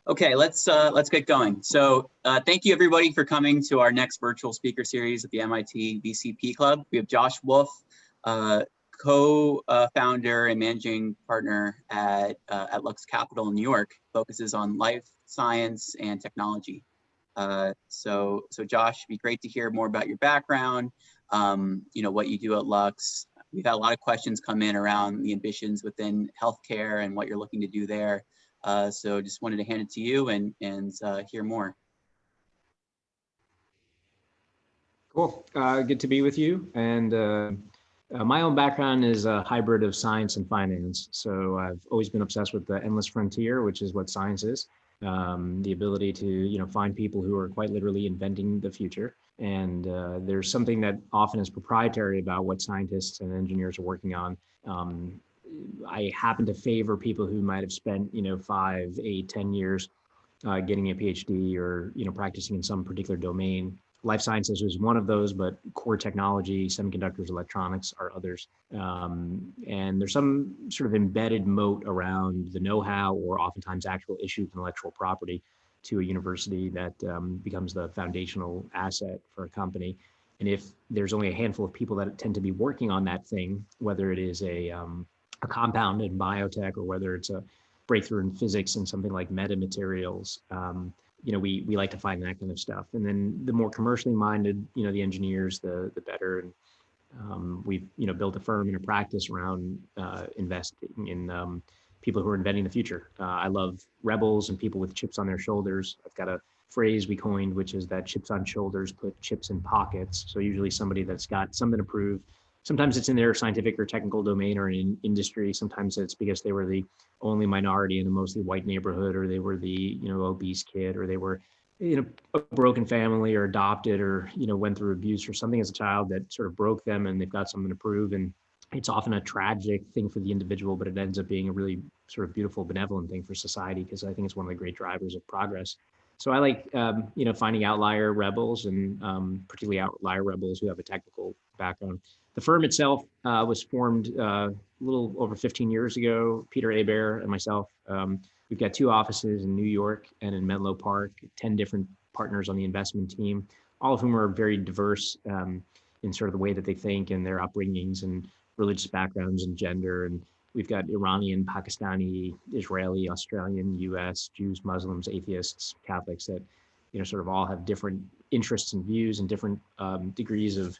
Okay, let's get going. So thank you everybody for coming to our next virtual speaker series at the MIT VCP Club. We have Josh Wolfe, co-founder and managing partner at Lux Capital in New York, focuses on life science and technology. So Josh, it'd be great to hear more about your background, what you do at Lux. We've had a lot of questions come in around the ambitions within healthcare and what you're looking to do there. So just wanted to hand it to you and hear more. Cool. Good to be with you. And my own background is a hybrid of science and finance. So I've always been obsessed with the endless frontier, which is what science is. The ability to, find people who are quite literally inventing the future. And there's something that often is proprietary about what scientists and engineers are working on. I happen to favor people who might have spent, 5, 8, 10 years getting a PhD or, practicing in some particular domain. Life sciences is one of those, but core technology, semiconductors, electronics are others. And there's some sort of embedded moat around the know-how or oftentimes actual issued intellectual property to a university that becomes the foundational asset for a company. And if there's only a handful of people that tend to be working on that thing, whether it is a compound in biotech or whether it's a breakthrough in physics and something like metamaterials, we like to find that kind of stuff. And then the more commercially minded, the engineers, the better. And we've, built a firm and a practice around investing in people who are inventing the future. I love rebels and people with chips on their shoulders. I've got a phrase we coined, which is that chips on shoulders put chips in pockets. So usually somebody that's got something to prove. Sometimes it's in their scientific or technical domain or in industry. Sometimes it's because they were the only minority in a mostly white neighborhood, or they were the, obese kid, or they were, a broken family or adopted or, went through abuse or something as a child that sort of broke them and they've got something to prove. And it's often a tragic thing for the individual, but it ends up being a really sort of beautiful, benevolent thing for society, because I think it's one of the great drivers of progress. So I like, finding outlier rebels and particularly outlier rebels who have a technical background. The firm itself was formed a little over 15 years ago. Peter Hebert and myself, we've got 2 offices in New York and in Menlo Park, 10 different partners on the investment team, all of whom are very diverse in sort of the way that they think and their upbringings and religious backgrounds and gender. And we've got Iranian, Pakistani, Israeli, Australian, US, Jews, Muslims, atheists, Catholics that, sort of all have different interests and views and different degrees of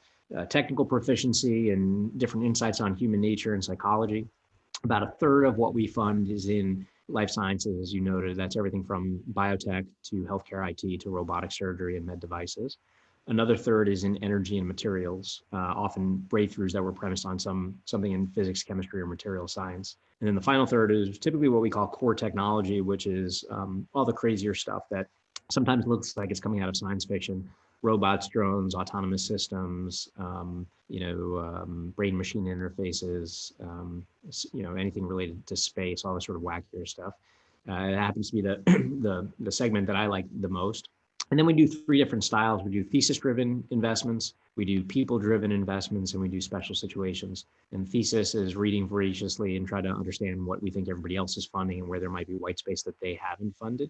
technical proficiency and different insights on human nature and psychology. About a third of what we fund is in life sciences, as you noted. That's everything from biotech to healthcare IT to robotic surgery and med devices. Another third is in energy and materials, often breakthroughs that were premised on something in physics, chemistry, or material science. And then the final third is typically what we call core technology, which is all the crazier stuff that sometimes looks like it's coming out of science fiction. Robots, drones, autonomous systems, brain-machine interfaces, anything related to space, all this sort of wackier stuff. It happens to be the segment that I like the most. And then we do 3 different styles. We do thesis-driven investments, we do people-driven investments, and we do special situations. And thesis is reading voraciously and try to understand what we think everybody else is funding and where there might be white space that they haven't funded.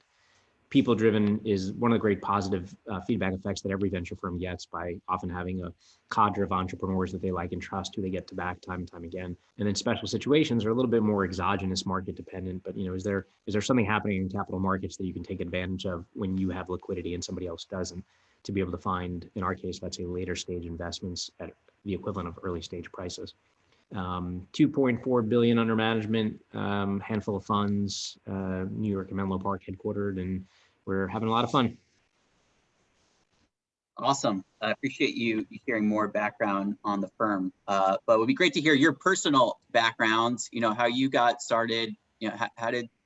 People-driven is one of the great positive feedback effects that every venture firm gets by often having a cadre of entrepreneurs that they like and trust, who they get to back time and time again. And then special situations are a little bit more exogenous, market dependent. But is there something happening in capital markets that you can take advantage of when you have liquidity and somebody else doesn't, to be able to find, in our case, let's say later stage investments at the equivalent of early stage prices. 2.4 billion under management, handful of funds, New York and Menlo Park headquartered, and we're having a lot of fun. Awesome. I appreciate you sharing more background on the firm. But it would be great to hear your personal backgrounds, how you got started,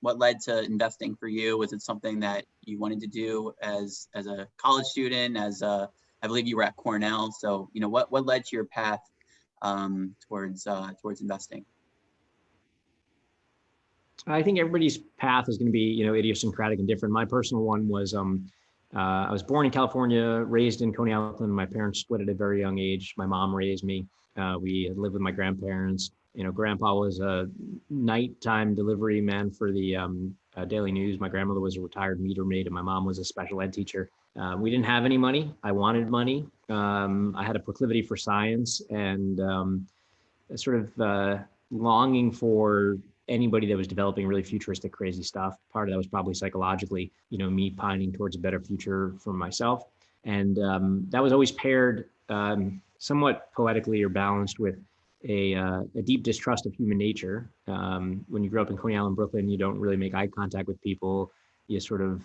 what led to investing for you? Was it something that you wanted to do as a college student, I believe you were at Cornell. So, what led to your path towards investing? I think everybody's path is going to be, idiosyncratic and different. My personal one was, I was born in California, raised in Coney Island. My parents split at a very young age. My mom raised me. We lived with my grandparents. Grandpa was a nighttime delivery man for the daily news. My grandmother was a retired meter maid, and my mom was a special ed teacher. We didn't have any money. I wanted money. I had a proclivity for science and sort of longing for anybody that was developing really futuristic, crazy stuff. Part of that was probably psychologically, me pining towards a better future for myself. And that was always paired somewhat poetically or balanced with a deep distrust of human nature. When you grow up in Coney Island, Brooklyn, you don't really make eye contact with people. You sort of,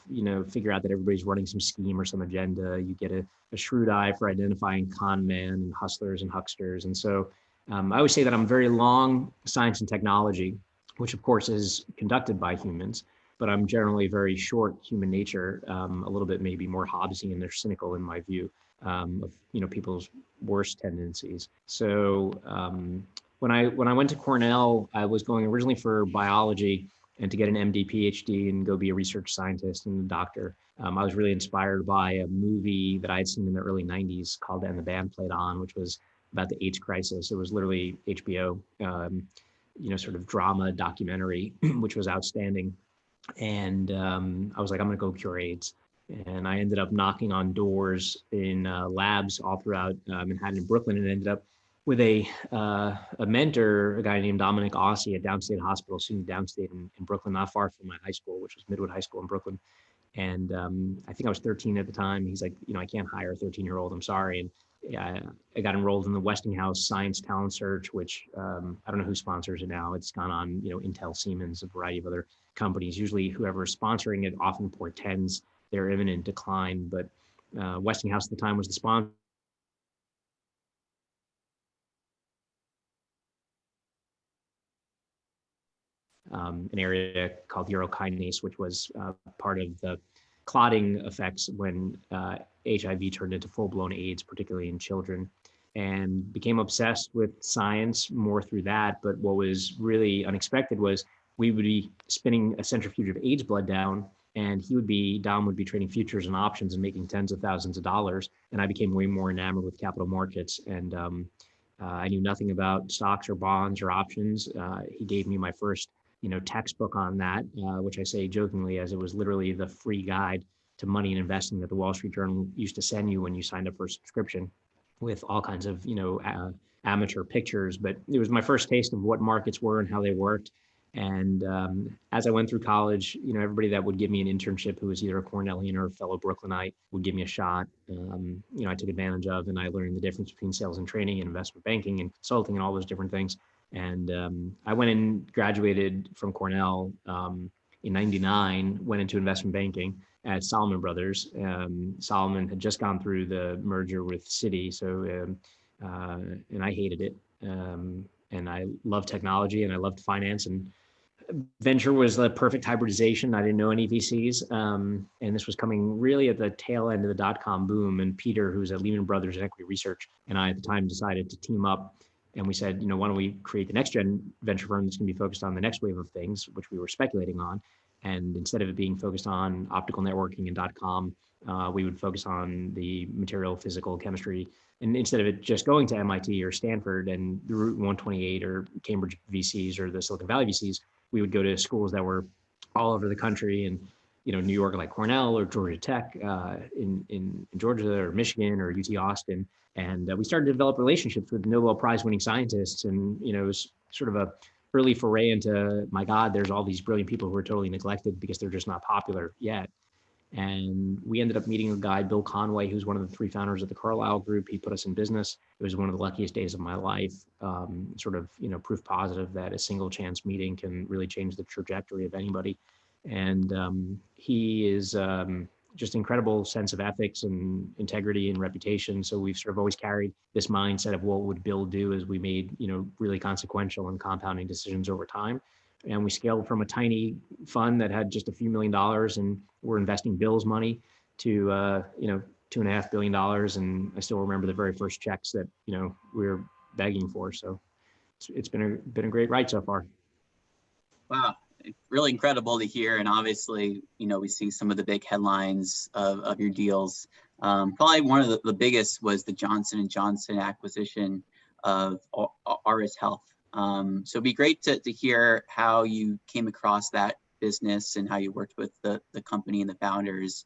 figure out that everybody's running some scheme or some agenda. You get a shrewd eye for identifying con men and hustlers and hucksters. And so I always say that I'm very long science and technology, which of course is conducted by humans, but I'm generally very short human nature, a little bit maybe more Hobbesian and they're cynical in my view of people's worst tendencies. So when I went to Cornell, I was going originally for biology and to get an MD, PhD, and go be a research scientist and a doctor. I was really inspired by a movie that I had seen in the early 90s called And the Band Played On, which was about the AIDS crisis. It was literally HBO, sort of drama documentary, which was outstanding. And I was like, I'm gonna go cure AIDS. And I ended up knocking on doors in labs all throughout Manhattan and Brooklyn, and ended up with a mentor, a guy named Dominic Ossie at Downstate Hospital, SUNY Downstate in Brooklyn, not far from my high school, which was Midwood High School in Brooklyn. And I think I was 13 at the time. He's like, I can't hire a 13-year-old, I'm sorry. And yeah, I got enrolled in the Westinghouse Science Talent Search, which I don't know who sponsors it now. It's gone on, Intel, Siemens, a variety of other companies. Usually whoever is sponsoring it often portends their imminent decline, but Westinghouse at the time was the sponsor. An area called urokinase, which was part of the clotting effects when HIV turned into full-blown AIDS, particularly in children, and became obsessed with science more through that. But what was really unexpected was we would be spinning a centrifuge of AIDS blood down, and Dom would be trading futures and options and making tens of thousands of dollars. And I became way more enamored with capital markets. And I knew nothing about stocks or bonds or options. He gave me my first textbook on that, which I say jokingly as it was literally the free guide to money and investing that the Wall Street Journal used to send you when you signed up for a subscription, with all kinds of, amateur pictures. But it was my first taste of what markets were and how they worked. And as I went through college, everybody that would give me an internship who was either a Cornellian or a fellow Brooklynite would give me a shot. I took advantage of, and I learned the difference between sales and training and investment banking and consulting and all those different things. And I went and graduated from Cornell in '99, went into investment banking at Salomon Brothers. Salomon had just gone through the merger with Citi, so and I hated it. And I loved technology and I loved finance, and venture was the perfect hybridization. I didn't know any VCs. And this was coming really at the tail end of the dot-com boom. And Peter, who's at Lehman Brothers in equity research, and I at the time decided to team up. And we said, why don't we create the next gen venture firm that's going to be focused on the next wave of things, which we were speculating on. And instead of it being focused on optical networking and .com, we would focus on the material, physical, chemistry. And instead of it just going to MIT or Stanford and the Route 128 or Cambridge VCs or the Silicon Valley VCs, we would go to schools that were all over the country, and New York like Cornell or Georgia Tech in Georgia or Michigan or UT Austin. And we started to develop relationships with Nobel Prize winning scientists. And, it was sort of a early foray into, my God, there's all these brilliant people who are totally neglected because they're just not popular yet. And we ended up meeting a guy, Bill Conway, who's one of the three founders of the Carlyle Group. He put us in business. It was one of the luckiest days of my life, sort of, proof positive that a single chance meeting can really change the trajectory of anybody. And he is just incredible sense of ethics and integrity and reputation. So we've sort of always carried this mindset of what would Bill do as we made, really consequential and compounding decisions over time. And we scaled from a tiny fund that had just a few $1 million, and we're investing Bill's money to, $2.5 billion. And I still remember the very first checks that, we were begging for. So it's been a great ride so far. Wow. Really incredible to hear. And obviously, we see some of the big headlines of your deals. Probably one of the biggest was the Johnson & Johnson acquisition of Auris Health. So it'd be great to hear how you came across that business and how you worked with the company and the founders,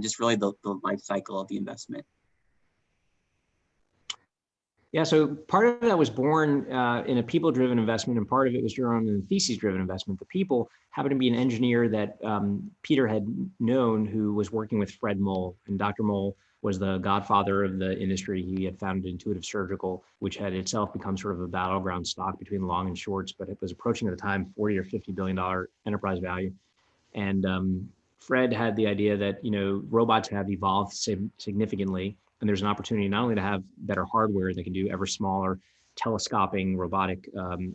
just really the life cycle of the investment. Yeah, so part of that was born in a people-driven investment, and part of it was drawn in a thesis-driven investment. The people happened to be an engineer that Peter had known, who was working with Fred Moll, and Dr. Moll was the godfather of the industry. He had founded Intuitive Surgical, which had itself become sort of a battleground stock between long and shorts, but it was approaching at the time $40 or $50 billion enterprise value. And Fred had the idea that, robots have evolved significantly, and there's an opportunity not only to have better hardware that can do ever smaller telescoping robotic,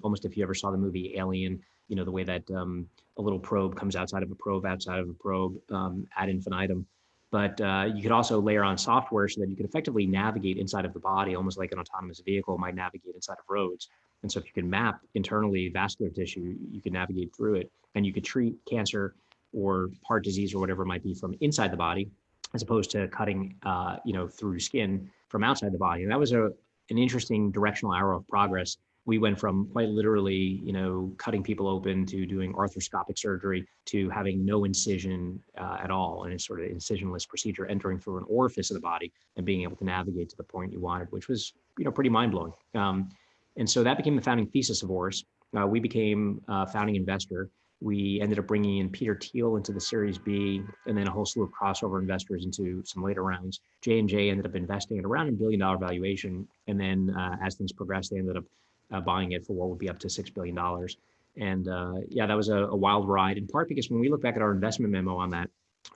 almost if you ever saw the movie Alien, the way that a little probe comes outside of a probe, ad infinitum. But you could also layer on software so that you could effectively navigate inside of the body, almost like an autonomous vehicle might navigate inside of roads. And so if you can map internally vascular tissue, you can navigate through it, and you could treat cancer or heart disease or whatever it might be from inside the body, as opposed to cutting, through skin from outside the body. And that was an interesting directional arrow of progress. We went from quite literally, cutting people open to doing arthroscopic surgery to having no incision at all, and a sort of incisionless procedure, entering through an orifice of the body and being able to navigate to the point you wanted, which was, pretty mind-blowing. And so that became the founding thesis of Oris. We became a founding investor. We ended up bringing in Peter Thiel into the Series B, and then a whole slew of crossover investors into some later rounds. J&J ended up investing at around $1 billion valuation. And then as things progressed, they ended up buying it for what would be up to $6 billion. And that was a wild ride, in part because when we look back at our investment memo on that,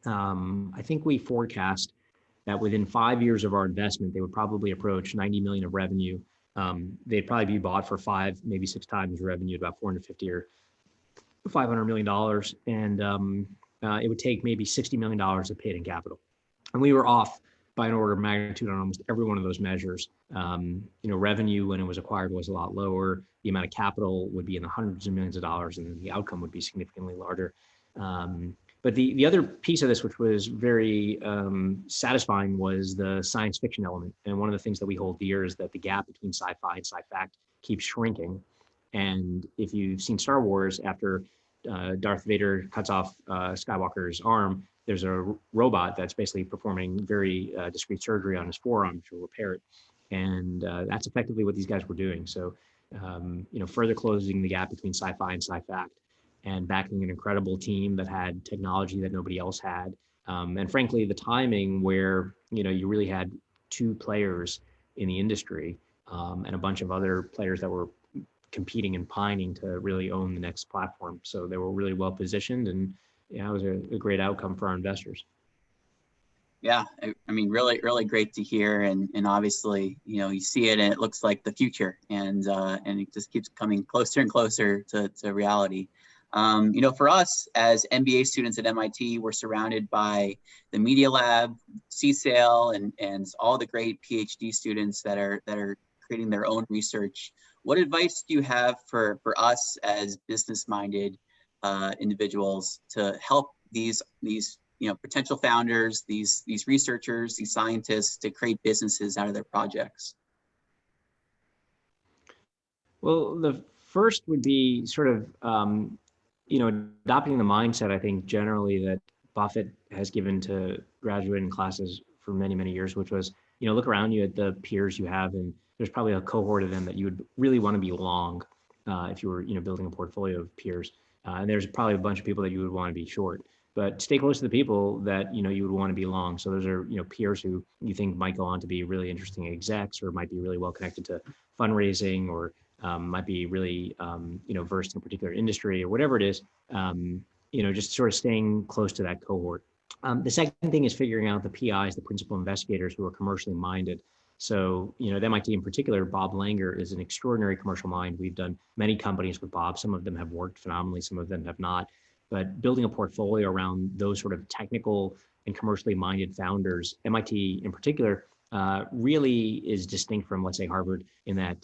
I think we forecast that within 5 years of our investment, they would probably approach 90 million of revenue. They'd probably be bought for 5, maybe 6 times revenue, about 450 or $500 million. And it would take maybe $60 million of paid in capital. And we were off by an order of magnitude on almost every one of those measures. Revenue when it was acquired was a lot lower. The amount of capital would be in the hundreds of millions of dollars, and then the outcome would be significantly larger. But the other piece of this, which was very satisfying, was the science fiction element. And one of the things that we hold dear is that the gap between sci-fi and sci-fact keeps shrinking. And if you've seen Star Wars, after Darth Vader cuts off Skywalker's arm, there's a robot that's basically performing very discrete surgery on his forearm to repair it. And that's effectively what these guys were doing. So, further closing the gap between sci-fi and sci-fact, and backing an incredible team that had technology that nobody else had. And frankly, the timing where, you really had 2 players in the industry and a bunch of other players that were competing and pining to really own the next platform. So they were really well positioned, and it was a great outcome for our investors. Yeah, I mean, really, really great to hear. And obviously, you see it and it looks like the future, and it just keeps coming closer and closer to reality. For us as MBA students at MIT, we're surrounded by the Media Lab, CSAIL, and all the great PhD students that are creating their own research. What advice do you have for us as business-minded individuals to help these potential founders, these researchers, these scientists, to create businesses out of their projects? Well, the first would be sort of adopting the mindset, I think, generally that Buffett has given to graduating classes for many, many years, which was, look around you at the peers you have, and there's probably a cohort of them that you would really want to be long if you were, building a portfolio of peers. And there's probably a bunch of people that you would want to be short. But stay close to the people that, you would want to be long. So those are, peers who you think might go on to be really interesting execs, or might be really well connected to fundraising, or might be really, versed in a particular industry, or whatever it is, just sort of staying close to that cohort. The second thing is figuring out the PIs, the principal investigators, who are commercially minded. So, at MIT in particular, Bob Langer is an extraordinary commercial mind. We've done many companies with Bob. Some of them have worked phenomenally, some of them have not. But building a portfolio around those sort of technical and commercially minded founders, MIT in particular, really is distinct from, let's say, Harvard, in that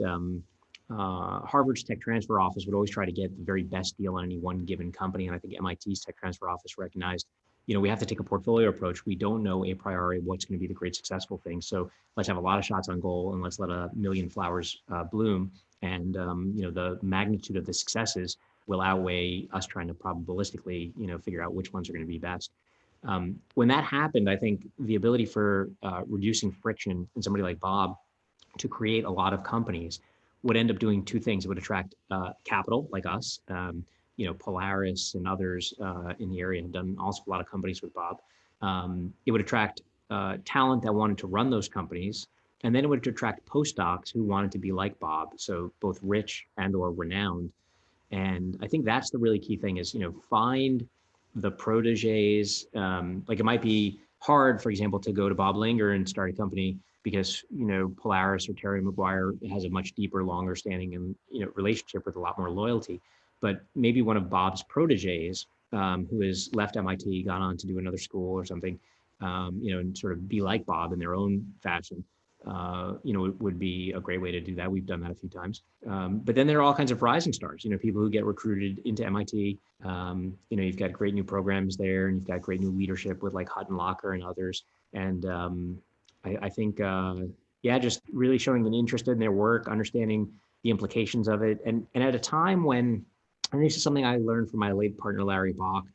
Harvard's tech transfer office would always try to get the very best deal on any one given company. And I think MIT's tech transfer office recognized, we have to take a portfolio approach. We don't know a priori what's going to be the great successful thing. So let's have a lot of shots on goal, and let's let a million flowers bloom. And, the magnitude of the successes will outweigh us trying to probabilistically, figure out which ones are going to be best. When that happened, I think the ability for reducing friction in somebody like Bob to create a lot of companies would end up doing two things. It would attract capital like us. Polaris and others in the area have done also a lot of companies with Bob. It would attract talent that wanted to run those companies. And then it would attract postdocs who wanted to be like Bob. So both rich and or renowned. And I think that's the really key thing is, find the proteges. Like it might be hard, for example, to go to Bob Langer and start a company because, Polaris or Terry McGuire has a much deeper, longer standing and, relationship with a lot more loyalty. But maybe one of Bob's proteges who has left MIT, gone on to do another school or something, and sort of be like Bob in their own fashion. It would be a great way to do that. We've done that a few times. But then there are all kinds of rising stars, people who get recruited into MIT. You've got great new programs there and you've got great new leadership with like Hutton Locker and others. And I think, just really showing an interest in their work, understanding the implications of it. And at a time when, and this is something I learned from my late partner, Larry Bach,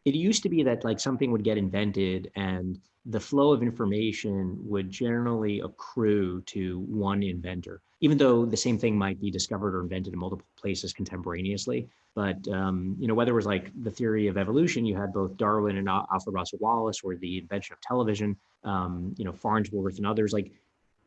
it used to be that like something would get invented and the flow of information would generally accrue to one inventor, even though the same thing might be discovered or invented in multiple places contemporaneously. But, whether it was like the theory of evolution, you had both Darwin and Alfred Russel Wallace, or the invention of television, Farnsworth and others, like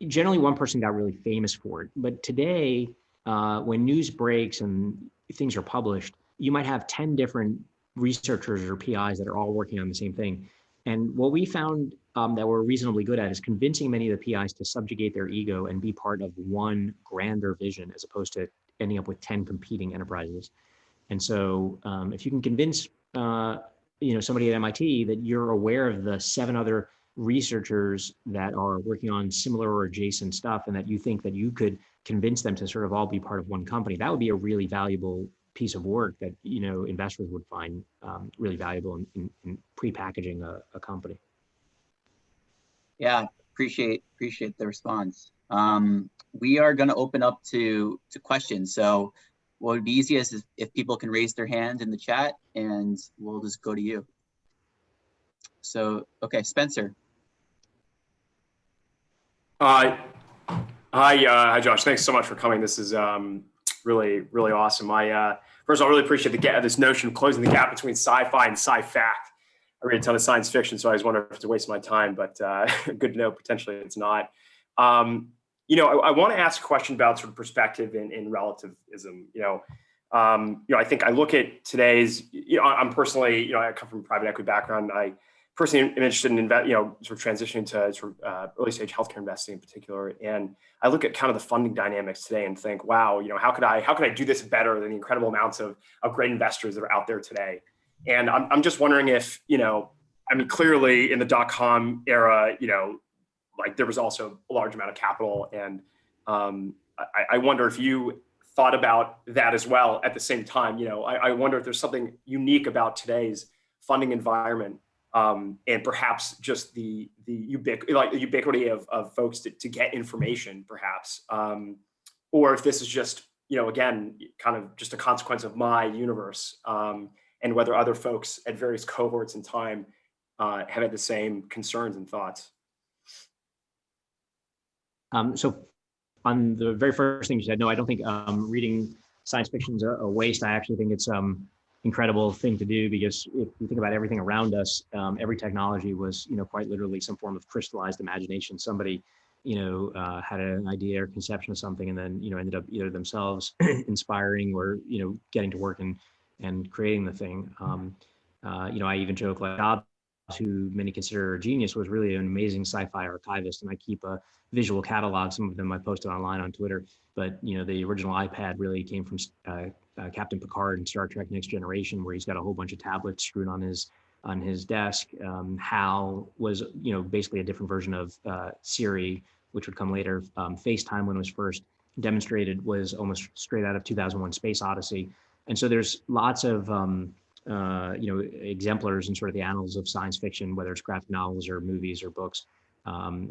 generally one person got really famous for it. But today, when news breaks and things are published, you might have 10 different researchers or PIs that are all working on the same thing. And what we found that we're reasonably good at is convincing many of the PIs to subjugate their ego and be part of one grander vision, as opposed to ending up with 10 competing enterprises. And so if you can convince somebody at MIT that you're aware of the 7 other researchers that are working on similar or adjacent stuff, and that you think that you could convince them to sort of all be part of one company, that would be a really valuable piece of work that investors would find really valuable in pre-packaging a company. Yeah, appreciate the response. We are going to open up to questions. So what would be easiest is if people can raise their hand in the chat, and we'll just go to you. So, okay, Spencer. Hi, Josh. Thanks so much for coming. This is really, really awesome. First of all, I really appreciate this notion of closing the gap between sci-fi and sci-fact. I read a ton of science fiction, so I was wondering if it's a waste of my time, but good to know potentially it's not. I want to ask a question about sort of perspective in relativism. I think I look at today's, I'm personally, I come from a private equity background. I personally am interested in, sort of transitioning to sort of early stage healthcare investing in particular. And I look at kind of the funding dynamics today and think, wow, how could I do this better than the incredible amounts of great investors that are out there today? And I'm just wondering if, clearly in the .com era, like there was also a large amount of capital. And I wonder if you thought about that as well at the same time. I wonder if there's something unique about today's funding environment, and perhaps just the ubiquity of folks to get information, perhaps, or if this is just, again, kind of just a consequence of my universe, and whether other folks at various cohorts in time have had the same concerns and thoughts. So on the very first thing you said, no, I don't think reading science fiction is a waste. I actually think it's incredible thing to do, because if you think about everything around us, every technology was, quite literally some form of crystallized imagination. Somebody, had an idea or conception of something, and then, ended up either themselves inspiring or, getting to work and creating the thing. I even joke, like Jobs, who many consider a genius, was really an amazing sci-fi archivist. And I keep a visual catalog. Some of them I posted online on Twitter, but the original iPad really came from Captain Picard in Star Trek Next Generation, where he's got a whole bunch of tablets screwed on his desk. HAL was, basically a different version of Siri, which would come later. FaceTime, when it was first demonstrated, was almost straight out of 2001: Space Odyssey. And so there's lots of exemplars in sort of the annals of science fiction, whether it's graphic novels or movies or books,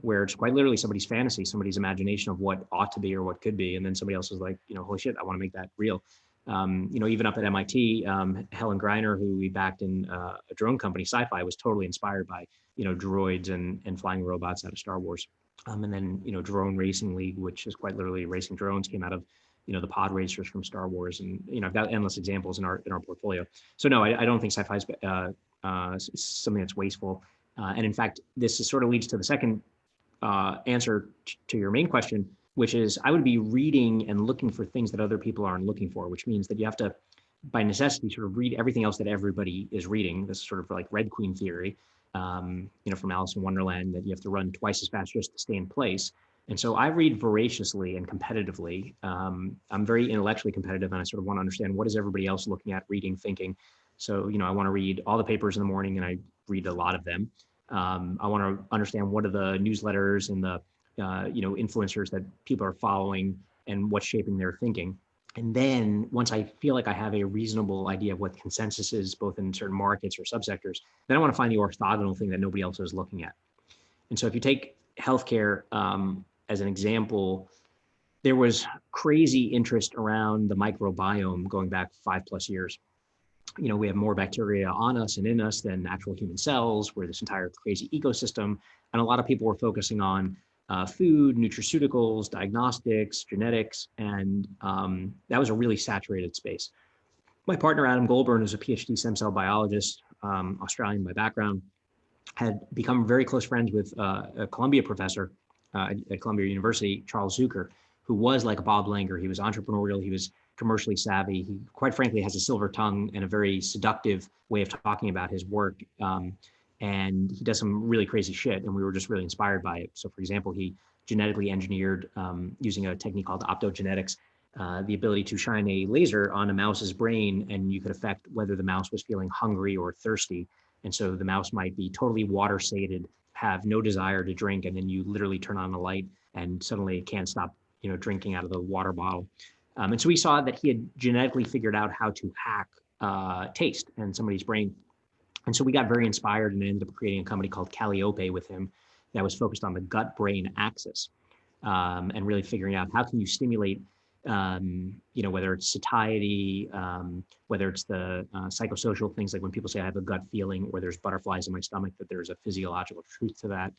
where it's quite literally somebody's fantasy, somebody's imagination of what ought to be or what could be, and then somebody else is like, holy shit, I want to make that real. Even up at MIT, Helen Greiner, who we backed in a drone company, Sci-Fi, was totally inspired by, droids and flying robots out of Star Wars. And then, Drone Racing League, which is quite literally racing drones, came out of, the pod racers from Star Wars. And, I've got endless examples in our portfolio. So no, I don't think sci-fi is something that's wasteful. And in fact, this sort of leads to the second answer to your main question, which is I would be reading and looking for things that other people aren't looking for, which means that you have to, by necessity, sort of read everything else that everybody is reading. This is sort of like Red Queen theory, from Alice in Wonderland, that you have to run twice as fast just to stay in place. And so I read voraciously and competitively. I'm very intellectually competitive, and I sort of want to understand what is everybody else looking at, reading, thinking. So, I want to read all the papers in the morning, and I read a lot of them. I want to understand what are the newsletters and the influencers that people are following and what's shaping their thinking. And then once I feel like I have a reasonable idea of what consensus is, both in certain markets or subsectors, then I want to find the orthogonal thing that nobody else is looking at. And so if you take healthcare as an example, there was crazy interest around the microbiome going back 5+ years. We have more bacteria on us and in us than actual human cells. We're this entire crazy ecosystem. And a lot of people were focusing on food, nutraceuticals, diagnostics, genetics, and that was a really saturated space. My partner, Adam Goldburn, is a PhD stem cell biologist, Australian by background, had become very close friends with a Columbia professor at Columbia University, Charles Zucker, who was like a Bob Langer. He was entrepreneurial, he was commercially savvy. He, quite frankly, has a silver tongue and a very seductive way of talking about his work. And he does some really crazy shit, and we were just really inspired by it. So, for example, he genetically engineered, using a technique called optogenetics, the ability to shine a laser on a mouse's brain, and you could affect whether the mouse was feeling hungry or thirsty. And so the mouse might be totally water sated, have no desire to drink, and then you literally turn on the light, and suddenly it can't stop, drinking out of the water bottle. And so we saw that he had genetically figured out how to hack taste in somebody's brain. And so we got very inspired and ended up creating a company called Calliope with him that was focused on the gut-brain axis, and really figuring out how can you stimulate, whether it's satiety, whether it's the psychosocial things, like when people say I have a gut feeling or there's butterflies in my stomach, that there's a physiological truth to that.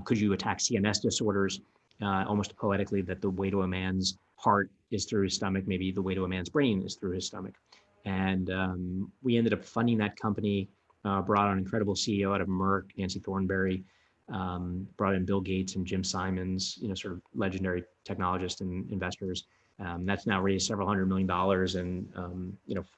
Could you attack CNS disorders, almost poetically, that the way to a man's heart is through his stomach, maybe the way to a man's brain is through his stomach. And we ended up funding that company, brought on an incredible CEO out of Merck, Nancy Thornberry, brought in Bill Gates and Jim Simons, sort of legendary technologists and investors. That's now raised several $100 million and,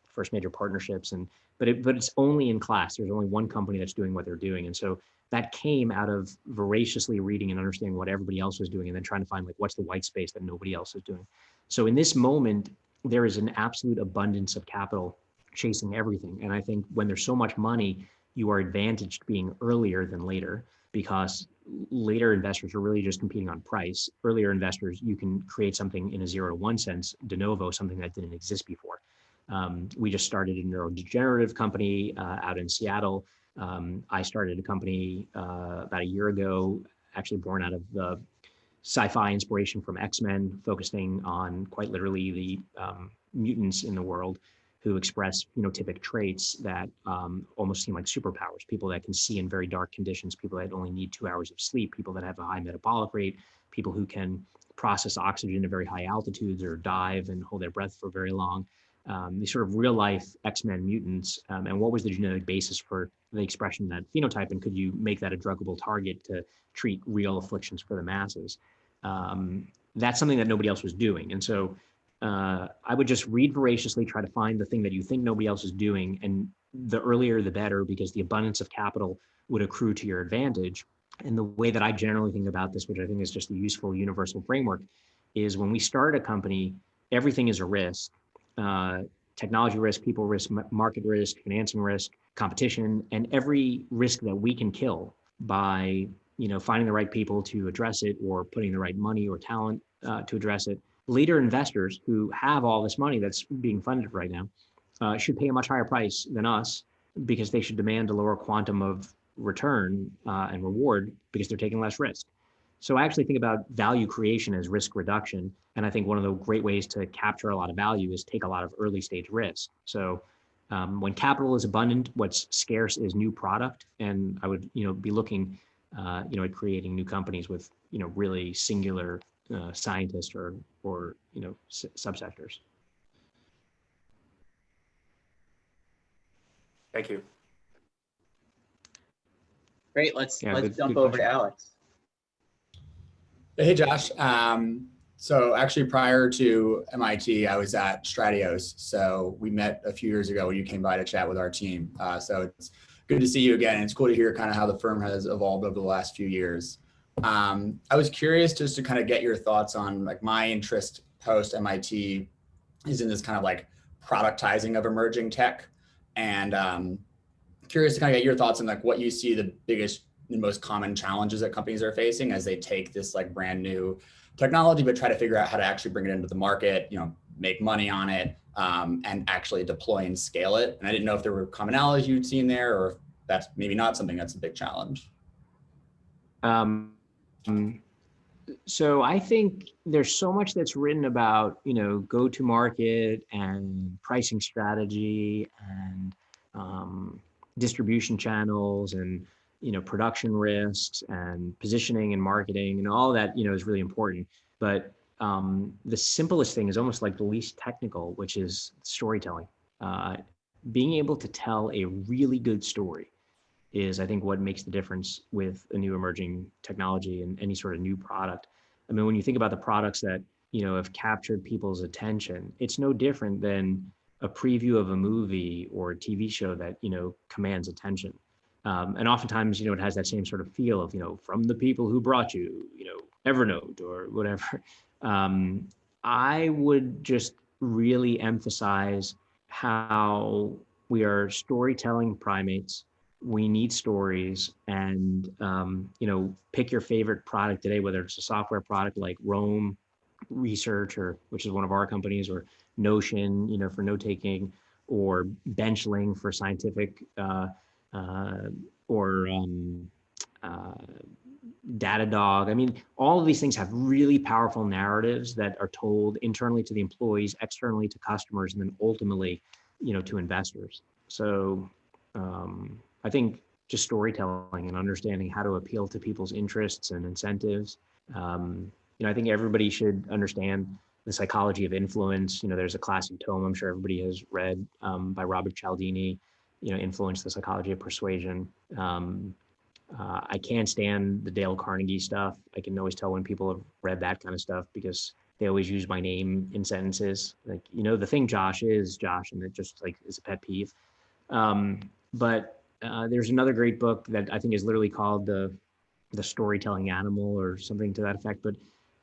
first major partnerships. But it's only in class. There's only one company that's doing what they're doing. And so that came out of voraciously reading and understanding what everybody else was doing, and then trying to find what's the white space that nobody else is doing. So in this moment, there is an absolute abundance of capital chasing everything. And I think when there's so much money, you are advantaged being earlier than later, because later investors are really just competing on price. Earlier investors, you can create something in a 0 to 1 sense, de novo, something that didn't exist before. We just started a neurodegenerative company out in Seattle. I started a company about a year ago, actually born out of the sci-fi inspiration from X-Men, focusing on quite literally the mutants in the world who express phenotypic traits that almost seem like superpowers. People that can see in very dark conditions, people that only need 2 hours of sleep, people that have a high metabolic rate, people who can process oxygen at very high altitudes or dive and hold their breath for very long. These sort of real life X-Men mutants. And what was the genetic basis for the expression of that phenotype? And could you make that a druggable target to treat real afflictions for the masses? That's something that nobody else was doing. And so I would just read voraciously, try to find the thing that you think nobody else is doing. And the earlier, the better, because the abundance of capital would accrue to your advantage. And the way that I generally think about this, which I think is just a useful universal framework, is when we start a company, everything is a risk. Technology risk, people risk, market risk, financing risk, competition, and every risk that we can kill by finding the right people to address it, or putting the right money or talent to address it. Later investors who have all this money that's being funded right now should pay a much higher price than us, because they should demand a lower quantum of return and reward, because they're taking less risk. So I actually think about value creation as risk reduction. And I think one of the great ways to capture a lot of value is take a lot of early stage risk. So when capital is abundant, what's scarce is new product. And I would, be looking, at creating new companies with, really singular scientists or subsectors. Thank you. Great. Let's good jump over to question. Alex. Hey, Josh. So actually prior to MIT, I was at Stratios. So we met a few years ago when you came by to chat with our team. So it's good to see you again. It's cool to hear kind of how the firm has evolved over the last few years. I was curious just to kind of get your thoughts on like my interest post MIT is in this kind of like productizing of emerging tech. And curious to kind of get your thoughts on like what you see the biggest and most common challenges that companies are facing as they take this like brand new technology, but try to figure out how to actually bring it into the market, make money on it, and actually deploy and scale it. And I didn't know if there were commonalities you'd seen there, or if that's maybe not something that's a big challenge. So I think there's so much that's written about, go to market and pricing strategy and distribution channels and production risks and positioning and marketing and all that is really important. But the simplest thing is almost like the least technical, which is storytelling. Being able to tell a really good story is, I think, what makes the difference with a new emerging technology and any sort of new product. I mean, when you think about the products that have captured people's attention, it's no different than a preview of a movie or a TV show that commands attention. And oftentimes, it has that same sort of feel of, from the people who brought you, Evernote or whatever. I would just really emphasize how we are storytelling primates. We need stories, and, pick your favorite product today, whether it's a software product like Roam Research, which is one of our companies, or Notion, for note-taking, or Benchling for scientific, or Datadog. I mean, all of these things have really powerful narratives that are told internally to the employees, externally to customers, and then ultimately, to investors. So I think just storytelling and understanding how to appeal to people's interests and incentives. I think everybody should understand the psychology of influence. There's a classic tome I'm sure everybody has read by Robert Cialdini, Influence, the Psychology of Persuasion. I can't stand the Dale Carnegie stuff. I can always tell when people have read that kind of stuff because they always use my name in sentences. Like, the thing Josh is Josh, and it just like is a pet peeve. But there's another great book that I think is literally called the Storytelling Animal or something to that effect. But,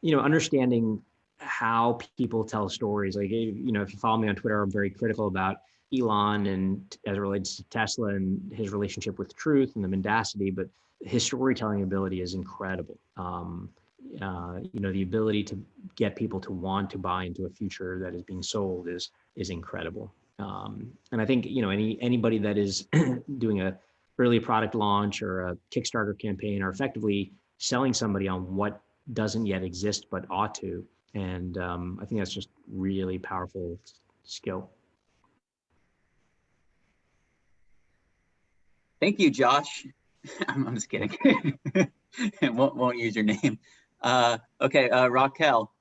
understanding how people tell stories, like, if you follow me on Twitter, I'm very critical about Elon and as it relates to Tesla and his relationship with truth and the mendacity, but his storytelling ability is incredible. The ability to get people to want to buy into a future that is being sold is incredible. And I think, anybody that is doing a early product launch or a Kickstarter campaign are effectively selling somebody on what doesn't yet exist, but ought to. And I think that's just really powerful skill. Thank you, Josh. I'm just kidding. won't use your name. Okay, Raquel.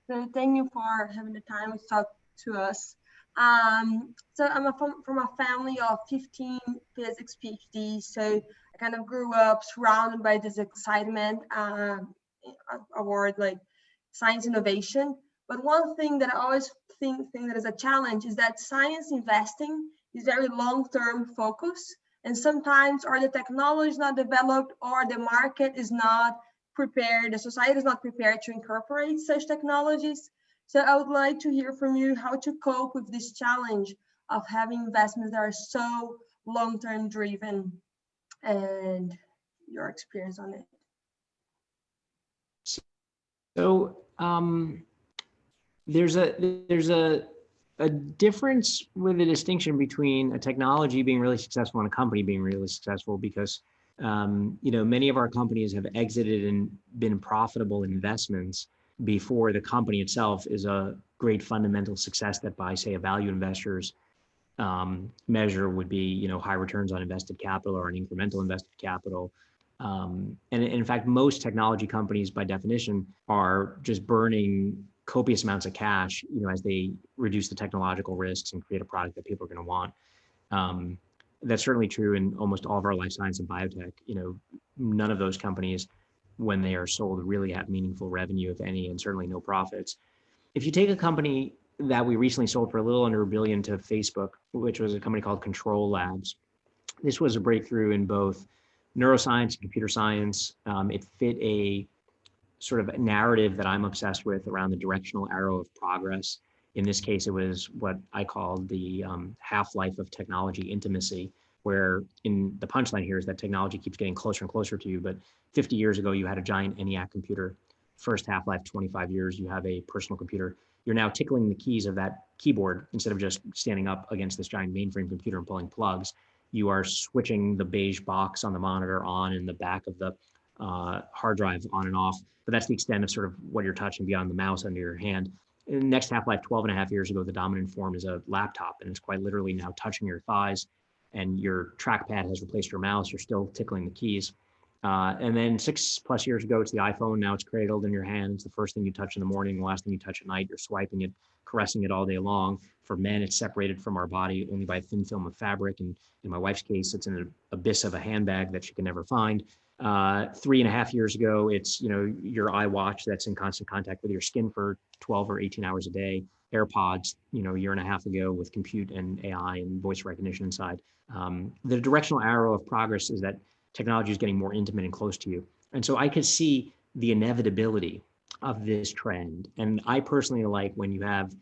So thank you for having the time to talk to us. So I'm from a family of 15 physics PhDs. So I kind of grew up surrounded by this excitement award, like science innovation. But one thing that I always think that is a challenge is that science investing is very long-term focus. And sometimes or the technology is not developed or the market is not prepared, the society is not prepared to incorporate such technologies. So I would like to hear from you how to cope with this challenge of having investments that are so long-term driven and your experience on it. So there's a difference with the distinction between a technology being really successful and a company being really successful, because Many of our companies have exited and been profitable investments before the company itself is a great fundamental success that by, say, a value investor's measure would be, high returns on invested capital or an incremental invested capital. And in fact, most technology companies by definition are just burning copious amounts of cash, as they reduce the technological risks and create a product that people are going to want. That's certainly true in almost all of our life science and biotech. None of those companies, when they are sold, really have meaningful revenue, if any, and certainly no profits. If you take a company that we recently sold for a little under $1 billion to Facebook, which was a company called Control Labs, this was a breakthrough in both neuroscience and computer science. It fit a sort of narrative that I'm obsessed with around the directional arrow of progress. In this case, it was what I called the half-life of technology intimacy, where in the punchline here is that technology keeps getting closer and closer to you. But 50 years ago, you had a giant ENIAC computer. First half-life, 25 years, you have a personal computer. You're now tickling the keys of that keyboard instead of just standing up against this giant mainframe computer and pulling plugs. You are switching the beige box on the monitor on and the back of the hard drive on and off. But that's the extent of sort of what you're touching beyond the mouse under your hand. In the next half-life, 12 and a half years ago, the dominant form is a laptop, and it's quite literally now touching your thighs, and your trackpad has replaced your mouse. You're still tickling the keys. And then 6+ years ago, it's the iPhone. Now it's cradled in your hand. It's the first thing you touch in the morning, the last thing you touch at night. You're swiping it, caressing it all day long. For men, it's separated from our body only by a thin film of fabric. And in my wife's case, it's in an abyss of a handbag that she can never find. 3.5 years ago, it's your iWatch that's in constant contact with your skin for 12 or 18 hours a day. AirPods, a year and a half ago with compute and AI and voice recognition inside. The directional arrow of progress is that technology is getting more intimate and close to you. And so I could see the inevitability of this trend. And I personally like when you have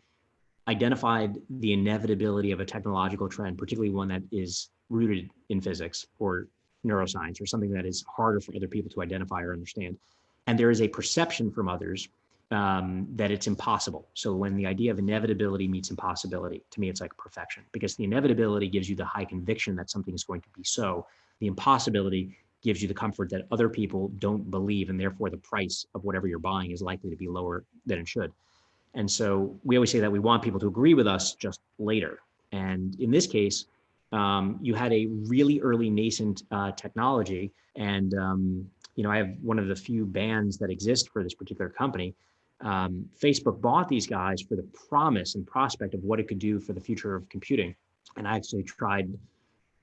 identified the inevitability of a technological trend, particularly one that is rooted in physics or neuroscience or something that is harder for other people to identify or understand. And there is a perception from others that it's impossible. So when the idea of inevitability meets impossibility, to me, it's like perfection, because the inevitability gives you the high conviction that something is going to be so. The impossibility gives you the comfort that other people don't believe, and therefore the price of whatever you're buying is likely to be lower than it should. And so we always say that we want people to agree with us just later. And in this case, you had a really early nascent technology. And, I have one of the few bans that exist for this particular company. Facebook bought these guys for the promise and prospect of what it could do for the future of computing. And I actually tried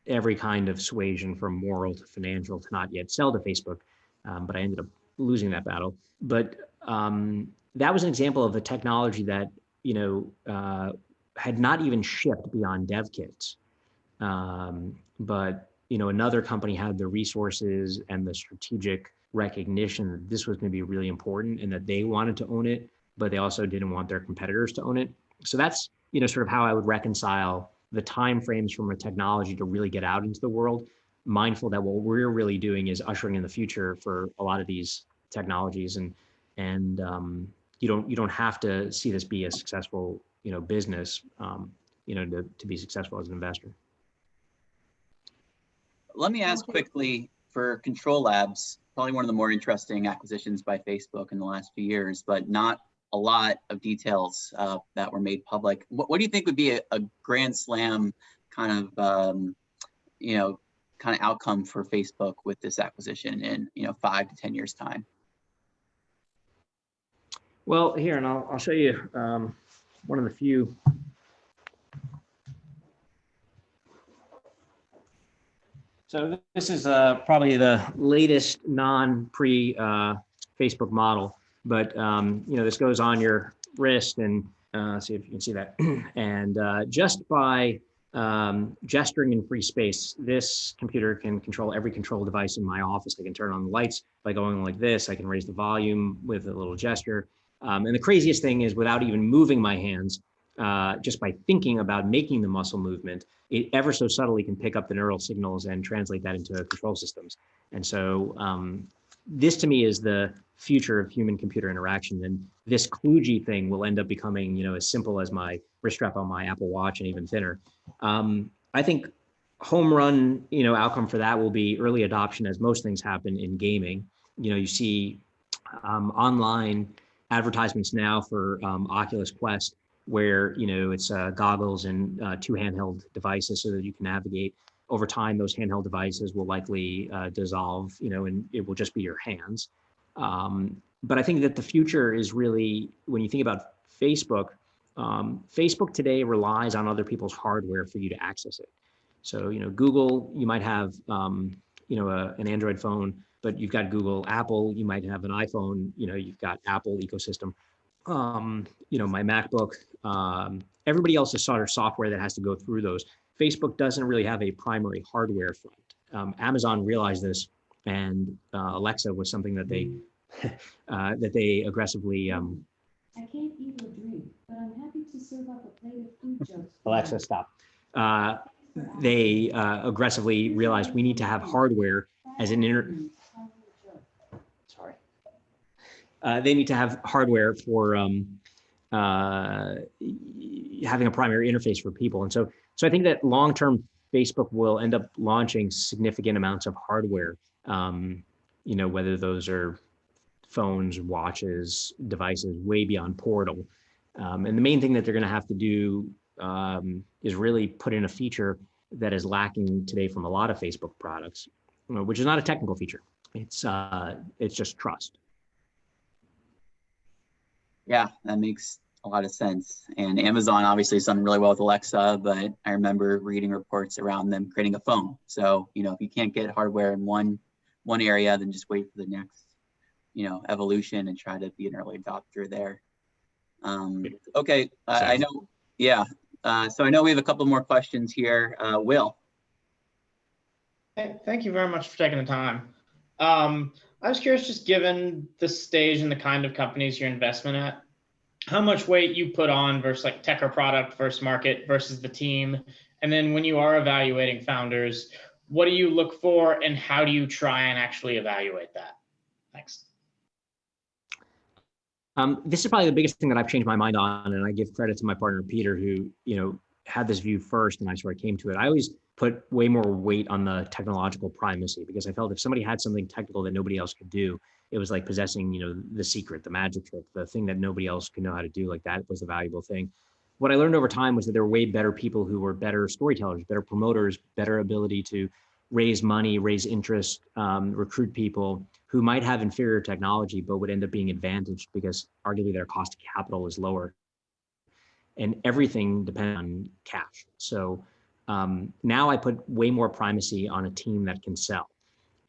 every kind of suasion from moral to financial to not yet sell to Facebook, but I ended up losing that battle. But that was an example of a technology that, had not even shipped beyond dev kits. But another company had the resources and the strategic recognition that this was going to be really important and that they wanted to own it, but they also didn't want their competitors to own it. So that's, sort of how I would reconcile the timeframes from a technology to really get out into the world, mindful that what we're really doing is ushering in the future for a lot of these technologies. And you don't have to see this be a successful, business, to be successful as an investor. Let me ask quickly for Control Labs, probably one of the more interesting acquisitions by Facebook in the last few years, but not a lot of details that were made public. What do you think would be a grand slam kind of, outcome for Facebook with this acquisition in, 5 to 10 years time? Well, here, and I'll show you one of the few. So this is probably the latest non-pre-Facebook model, but this goes on your wrist, and see if you can see that. And just by gesturing in free space, this computer can control every control device in my office. I can turn on the lights by going like this. I can raise the volume with a little gesture. And the craziest thing is, without even moving my hands, just by thinking about making the muscle movement, it ever so subtly can pick up the neural signals and translate that into control systems. And so this to me is the future of human computer interaction. And this kludgy thing will end up becoming, as simple as my wrist strap on my Apple Watch and even thinner. I think home run, outcome for that will be early adoption, as most things happen in gaming. You see online advertisements now for Oculus Quest, where it's goggles and two handheld devices so that you can navigate. Over time, those handheld devices will likely dissolve, and it will just be your hands. But I think that the future is really, when you think about Facebook, Facebook today relies on other people's hardware for you to access it. So, Google, you might have, an Android phone, but you've got Google. Apple, you might have an iPhone, you've got Apple ecosystem. My MacBook, everybody else is sort of software that has to go through those. Facebook doesn't really have a primary hardware front. Amazon realized this, and Alexa was something that they that they aggressively. I can't eat or drink, but I'm happy to serve up a plate of food jokes. Alexa, stop. They aggressively realized we need to have hardware as an Sorry. They need to have hardware for having a primary interface for people, and so I think that long term Facebook will end up launching significant amounts of hardware. Whether those are phones, watches, devices, way beyond Portal. And the main thing that they're going to have to do is really put in a feature that is lacking today from a lot of Facebook products, which is not a technical feature. It's just trust. Yeah, that makes a lot of sense. And Amazon obviously has done really well with Alexa, but I remember reading reports around them creating a phone. So, if you can't get hardware in one area, then just wait for the next, evolution and try to be an early adopter there. Okay, I know, yeah. So I know we have a couple more questions here. Will. Hey, thank you very much for taking the time. I was curious, just given the stage and the kind of companies you're investment at, how much weight you put on versus like tech or product versus market versus the team. And then when you are evaluating founders, what do you look for and how do you try and actually evaluate that? Thanks. This is probably the biggest thing that I've changed my mind on, and I give credit to my partner, Peter, who, had this view first and I sort of came to it. I always put way more weight on the technological primacy, because I felt if somebody had something technical that nobody else could do, it was like possessing, the secret, the magic trick, the thing that nobody else could know how to do. Like, that was a valuable thing. What I learned over time was that there were way better people who were better storytellers, better promoters, better ability to raise money, raise interest, recruit people who might have inferior technology, but would end up being advantaged because arguably their cost of capital is lower. And everything depends on cash. So now I put way more primacy on a team that can sell.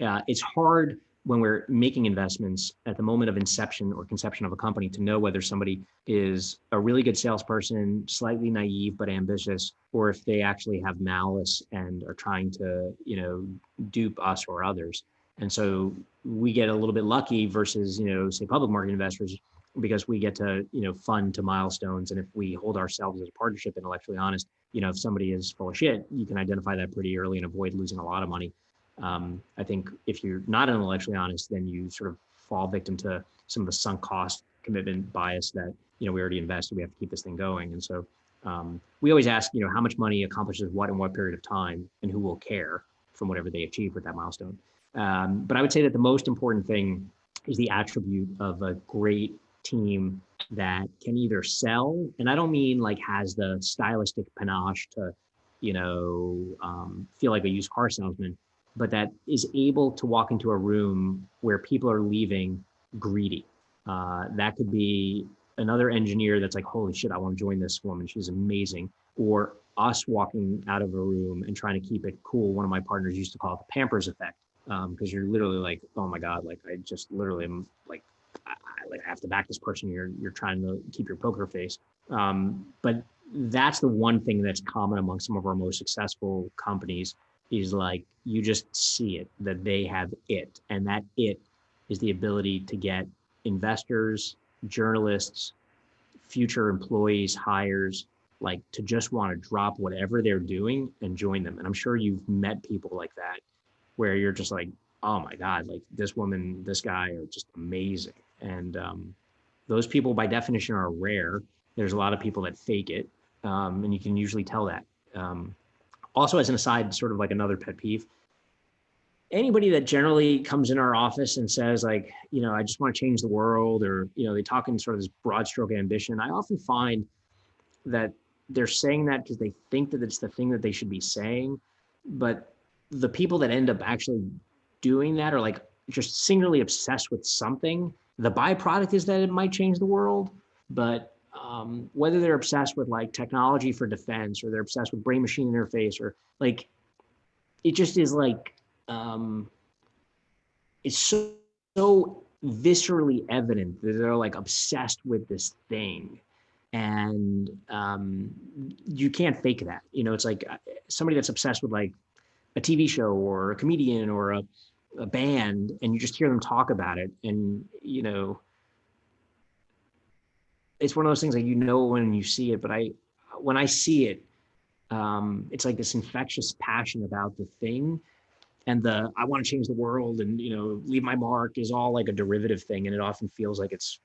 It's hard when we're making investments at the moment of inception or conception of a company to know whether somebody is a really good salesperson, slightly naive but ambitious, or if they actually have malice and are trying to, dupe us or others. And so we get a little bit lucky versus, say, public market investors, because we get to, fund to milestones. And if we hold ourselves as a partnership intellectually honest, if somebody is full of shit, you can identify that pretty early and avoid losing a lot of money. I think if you're not intellectually honest, then you sort of fall victim to some of the sunk cost commitment bias that, we already invested, we have to keep this thing going. And so we always ask, how much money accomplishes what in what period of time, and who will care from whatever they achieve with that milestone. But I would say that the most important thing is the attribute of a great team that can either sell, and I don't mean like has the stylistic panache to, feel like a used car salesman, but that is able to walk into a room where people are leaving greedy. That could be another engineer that's like, holy shit, I want to join this woman, she's amazing. Or us walking out of a room and trying to keep it cool. One of my partners used to call it the Pampers effect, because you're literally like, oh my God, like I just literally am like, I have to back this person. You're trying to keep your poker face. But that's the one thing that's common among some of our most successful companies, is like, you just see it, that they have it. And that it is the ability to get investors, journalists, future employees, hires, like to just want to drop whatever they're doing and join them. And I'm sure you've met people like that, where you're just like, oh my God, like this woman, this guy are just amazing. And those people by definition are rare. There's a lot of people that fake it. And you can usually tell that. Also, as an aside, sort of like another pet peeve, anybody that generally comes in our office and says like, I just want to change the world, or, they talk in sort of this broad stroke ambition, I often find that they're saying that because they think that it's the thing that they should be saying. But the people that end up actually doing that are like just singularly obsessed with something. The byproduct is that it might change the world, but whether they're obsessed with like technology for defense, or they're obsessed with brain machine interface, or like, it just is like, it's so viscerally evident that they're like obsessed with this thing. And you can't fake that. It's like somebody that's obsessed with like a TV show or a comedian or a band, and you just hear them talk about it. And, it's one of those things like, when you see it, but when I see it, it's like this infectious passion about the thing. And I want to change the world and, leave my mark is all like a derivative thing. And it often feels like it's,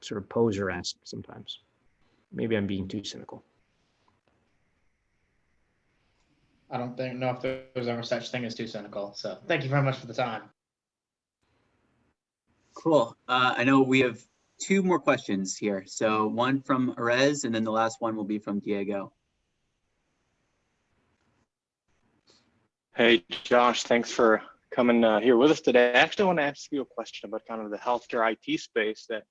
sort of poser-esque sometimes. Maybe I'm being too cynical. I don't know if there's ever such thing as too cynical. So thank you very much for the time. Cool. I know we have 2 more questions here. So one from Arez, and then the last one will be from Diego. Hey, Josh, thanks for coming here with us today. I actually want to ask you a question about kind of the healthcare IT space that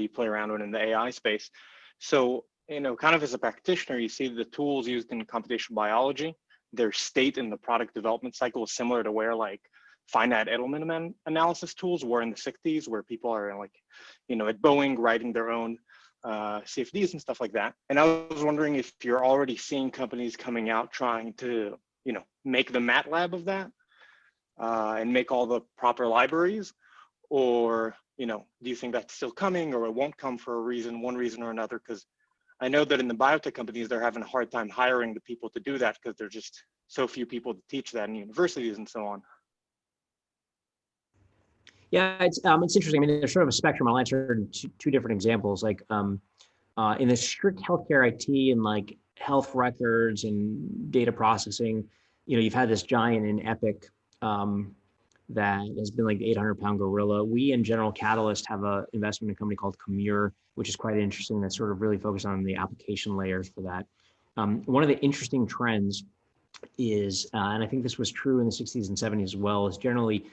you play around with in the AI space. So, kind of as a practitioner, you see the tools used in computational biology, their state in the product development cycle is similar to where like finite Edelman analysis tools were in the 60s, where people are like, at Boeing writing their own CFDs and stuff like that. And I was wondering if you're already seeing companies coming out trying to, make the MATLAB of that and make all the proper libraries, or, do you think that's still coming, or it won't come for one reason or another? Because I know that in the biotech companies, they're having a hard time hiring the people to do that because there's just so few people to teach that in universities and so on. Yeah, it's interesting. I mean, there's sort of a spectrum. I'll answer in two different examples. Like in the strict healthcare IT and like health records and data processing, you've had this giant in Epic that has been like the 800-pound gorilla. We in General Catalyst have an investment in a company called Commure, which is quite interesting. That's sort of really focused on the application layers for that. One of the interesting trends is, and I think this was true in the 60s and 70s as well, is generally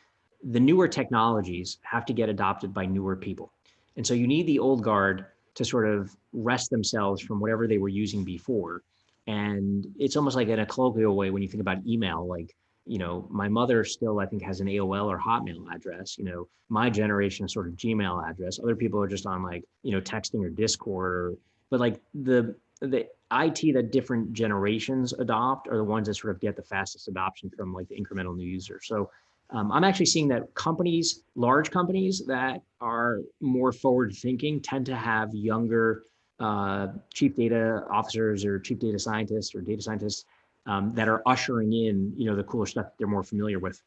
the newer technologies have to get adopted by newer people. And so you need the old guard to sort of wrest themselves from whatever they were using before. And it's almost like in a colloquial way when you think about email, like, my mother still, I think, has an AOL or Hotmail address. My generation is sort of Gmail address. Other people are just on like, texting or Discord. But like the IT that different generations adopt are the ones that sort of get the fastest adoption from like the incremental new user. So I'm actually seeing that companies, large companies that are more forward thinking tend to have younger chief data officers or chief data scientists or data scientists that are ushering in, the cooler stuff that they're more familiar with.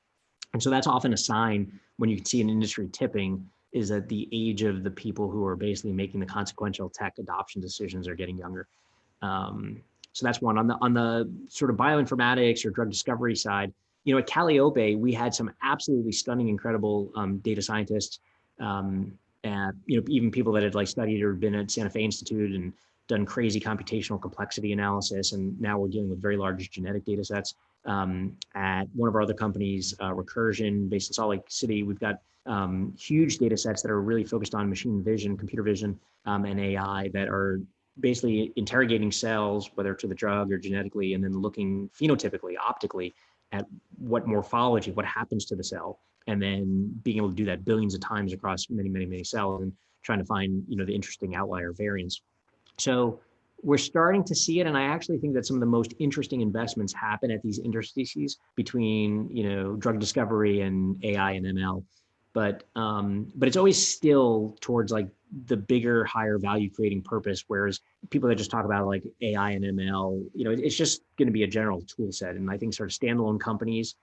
And so that's often a sign when you can see an industry tipping, is that the age of the people who are basically making the consequential tech adoption decisions are getting younger. So that's one. On the sort of bioinformatics or drug discovery side, at Calliope, we had some absolutely stunning, incredible data scientists, and even people that had like studied or been at Santa Fe Institute and done crazy computational complexity analysis. And now we're dealing with very large genetic data sets. At one of our other companies, Recursion, based in Salt Lake City, we've got huge data sets that are really focused on machine vision, computer vision, and AI that are basically interrogating cells, whether to the drug or genetically, and then looking phenotypically, optically, at what morphology, what happens to the cell, and then being able to do that billions of times across many, many, many cells and trying to find, the interesting outlier variants. So we're starting to see it. And I actually think that some of the most interesting investments happen at these interstices between, drug discovery and AI and ML. But it's always still towards like the bigger, higher value creating purpose. Whereas people that just talk about like AI and ML, it's just going to be a general tool set. And I think sort of standalone companies,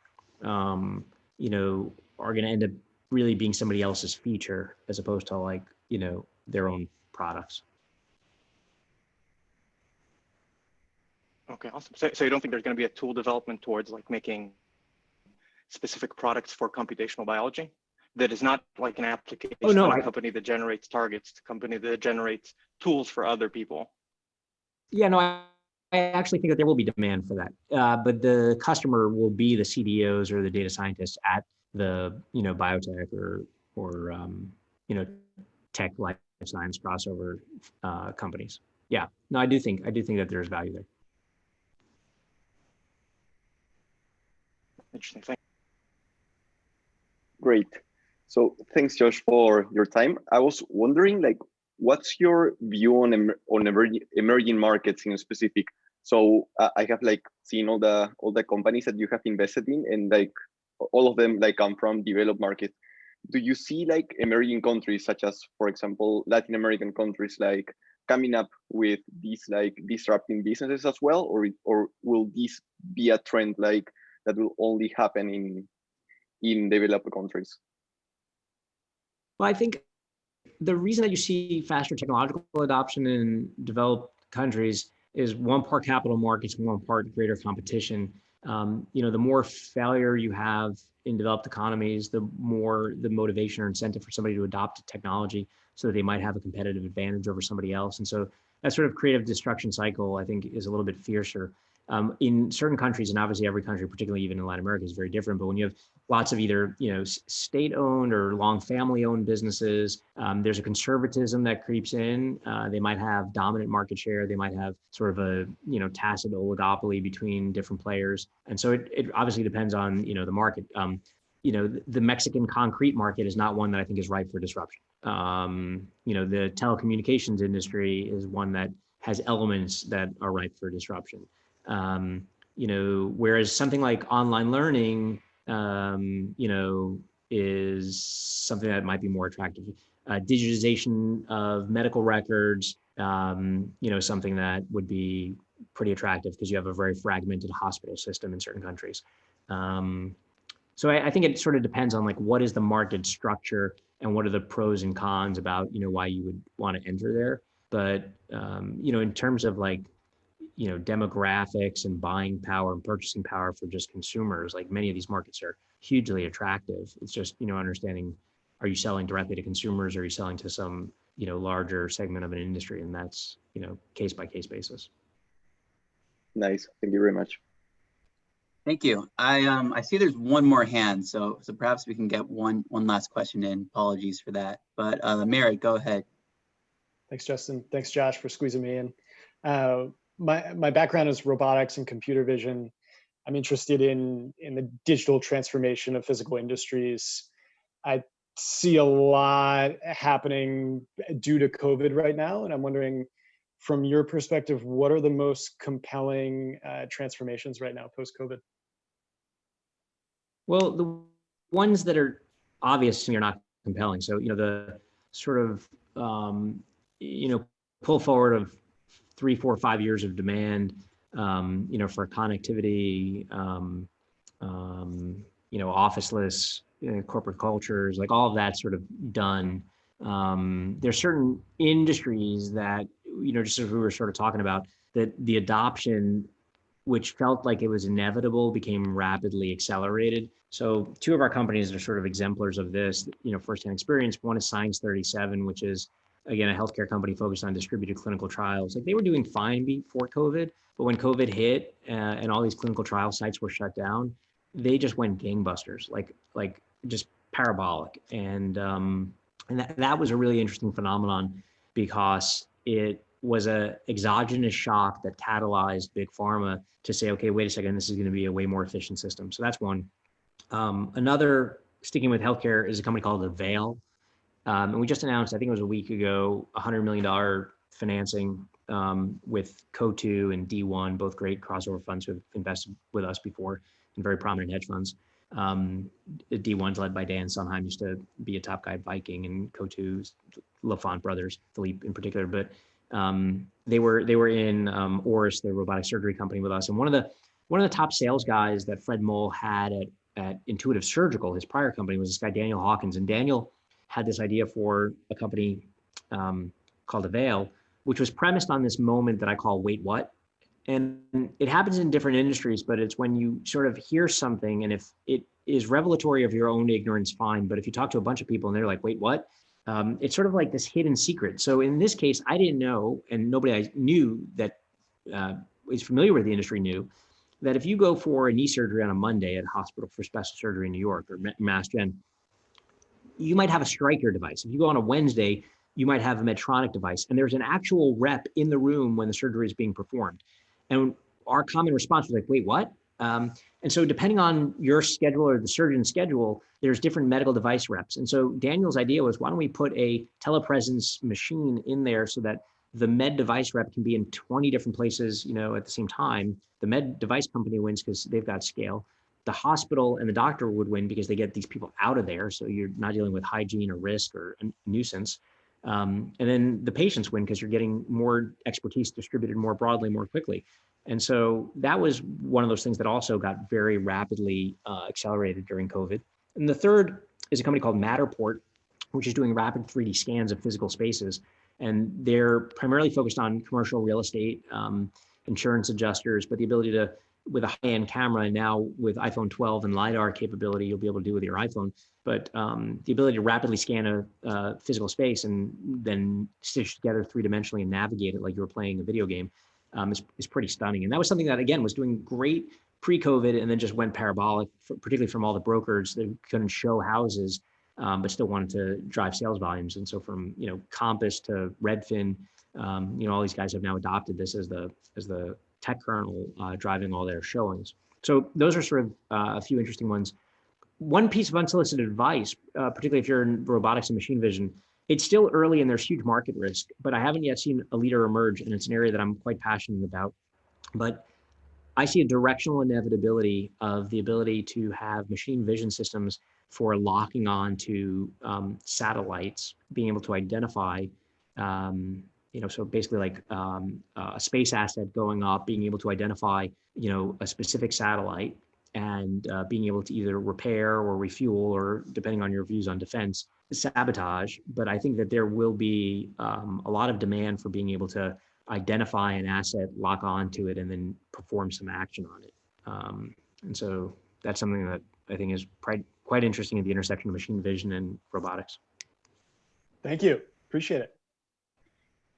are going to end up really being somebody else's feature as opposed to like, their own products. Okay, awesome. So you don't think there's going to be a tool development towards like making specific products for computational biology that is not like an application Oh, no, of a company that generates targets, a company that generates tools for other people? Yeah, no, I actually think that there will be demand for that, but the customer will be the CDOs or the data scientists at the biotech or tech life science crossover companies. Yeah, no, I do think that there's value there. Interesting. Thank Great. So thanks, Josh, for your time. I was wondering, like, what's your view on emerging markets in specific? So I have like seen all the companies that you have invested in, and like all of them like come from developed markets. Do you see like emerging countries, such as, for example, Latin American countries, like coming up with these like disrupting businesses as well, or will this be a trend like that will only happen in developed countries? Well, I think the reason that you see faster technological adoption in developed countries is one part capital markets, one part greater competition. The more failure you have in developed economies, the more the motivation or incentive for somebody to adopt technology so that they might have a competitive advantage over somebody else. And so that sort of creative destruction cycle, I think, is a little bit fiercer. In certain countries, and obviously every country, particularly even in Latin America, is very different. But when you have lots of either state-owned or long family-owned businesses, there's a conservatism that creeps in. They might have dominant market share. They might have sort of a tacit oligopoly between different players. And so it obviously depends on the market. The Mexican concrete market is not one that I think is ripe for disruption. The telecommunications industry is one that has elements that are ripe for disruption. Whereas something like online learning, is something that might be more attractive. Digitization of medical records, something that would be pretty attractive because you have a very fragmented hospital system in certain countries. So I think it sort of depends on like what is the market structure and what are the pros and cons about why you would want to enter there. But in terms of like demographics and buying power and purchasing power for just consumers, like many of these markets are hugely attractive. It's just understanding, are you selling directly to consumers, or are you selling to some larger segment of an industry, and that's case by case basis. Nice, thank you very much. Thank you. I see there's one more hand, so perhaps we can get one last question in. Apologies for that, but Mary, go ahead. Thanks, Justin. Thanks, Josh, for squeezing me in. My background is robotics and computer vision. I'm interested in the digital transformation of physical industries. I see a lot happening due to COVID right now, and I'm wondering, from your perspective, what are the most compelling transformations right now post-COVID? Well, the ones that are obvious to me are not compelling. So, the sort of, pull forward of 3, 4, 5 years of demand, for connectivity, officeless corporate cultures, like all of that sort of done. There's certain industries that, just as we were sort of talking about, that the adoption, which felt like it was inevitable, became rapidly accelerated. So 2 of our companies are sort of exemplars of this, firsthand experience. One is Science 37, which is, again, a healthcare company focused on distributed clinical trials. Like they were doing fine before COVID, but when COVID hit and all these clinical trial sites were shut down, they just went gangbusters, like just parabolic. And that was a really interesting phenomenon because it was a exogenous shock that catalyzed big pharma to say, okay, wait a second, this is going to be a way more efficient system. So that's one. Another, sticking with healthcare, is a company called Avail. And we just announced, I think it was a week ago, $100 million financing with Co2 and D1, both great crossover funds who have invested with us before, and very prominent hedge funds. D1's led by Dan Sondheim, used to be a top guy at Viking, and Co2's Lafont brothers, Philippe in particular. But they were in Oris, the robotic surgery company, with us. And one of the top sales guys that Fred Moll had at Intuitive Surgical, his prior company, was this guy Daniel Hawkins. And Daniel had this idea for a company called Avail, which was premised on this moment that I call wait what. And it happens in different industries, but it's when you sort of hear something, and if it is revelatory of your own ignorance, fine. But if you talk to a bunch of people and they're like, wait, what? It's sort of like this hidden secret. So in this case, I didn't know, and nobody I knew that is familiar with the industry knew, that if you go for a knee surgery on a Monday at a hospital for special surgery in New York or Mass Gen, you might have a Stryker device. If you go on a Wednesday, you might have a Medtronic device, and there's an actual rep in the room when the surgery is being performed. And our common response was like, wait, what? And so depending on your schedule or the surgeon's schedule, there's different medical device reps. And so Daniel's idea was, why don't we put a telepresence machine in there so that the med device rep can be in 20 different places, at the same time. The med device company wins because they've got scale. The hospital and the doctor would win because they get these people out of there. So you're not dealing with hygiene or risk or a nuisance. And then the patients win because you're getting more expertise distributed more broadly, more quickly. And so that was one of those things that also got very rapidly accelerated during COVID. And the third is a company called Matterport, which is doing rapid 3D scans of physical spaces. And they're primarily focused on commercial real estate, insurance adjusters, but the ability to, with a high-end camera, and now with iPhone 12 and LiDAR capability, you'll be able to do with your iPhone. But the ability to rapidly scan a physical space and then stitch together three-dimensionally and navigate it like you were playing a video game is pretty stunning. And that was something that, again, was doing great pre-COVID and then just went parabolic, particularly from all the brokers that couldn't show houses, but still wanted to drive sales volumes. And so from, Compass to Redfin, all these guys have now adopted this as the tech kernel driving all their showings. So those are sort of a few interesting ones. One piece of unsolicited advice, particularly if you're in robotics and machine vision, it's still early and there's huge market risk, but I haven't yet seen a leader emerge, and it's an area that I'm quite passionate about. But I see a directional inevitability of the ability to have machine vision systems for locking on to satellites, being able to identify, so basically like a space asset going up, being able to identify, a specific satellite and being able to either repair or refuel, or depending on your views on defense, sabotage. But I think that there will be a lot of demand for being able to identify an asset, lock onto it, and then perform some action on it. And so that's something that I think is quite interesting at the intersection of machine vision and robotics. Thank you. Appreciate it.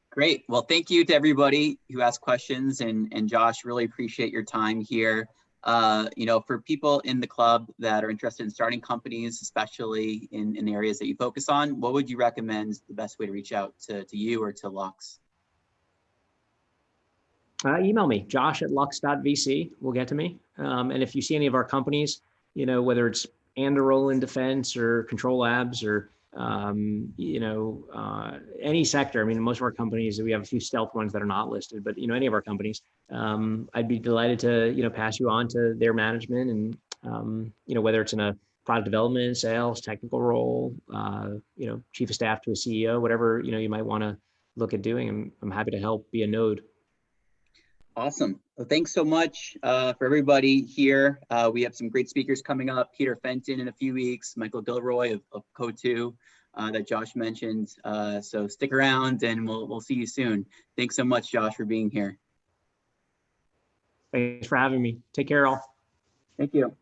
Great. Well, thank you to everybody who asked questions, and Josh, really appreciate your time here. For people in the club that are interested in starting companies, especially in areas that you focus on, what would you recommend is the best way to reach out to you or to Lux? Email me, josh@lux.vc will get to me. And if you see any of our companies, whether it's Anduril in defense or Control Labs or, any sector. I mean, most of our companies, we have a few stealth ones that are not listed, but, any of our companies, I'd be delighted to, pass you on to their management and, whether it's in a product development, sales, technical role, chief of staff to a CEO, whatever, you might want to look at doing. I'm happy to help be a node. Awesome. Well, thanks so much for everybody here. We have some great speakers coming up. Peter Fenton in a few weeks, Michael Gilroy of Co2 that Josh mentioned. So stick around and we'll see you soon. Thanks so much, Josh, for being here. Thanks for having me. Take care, all. Thank you.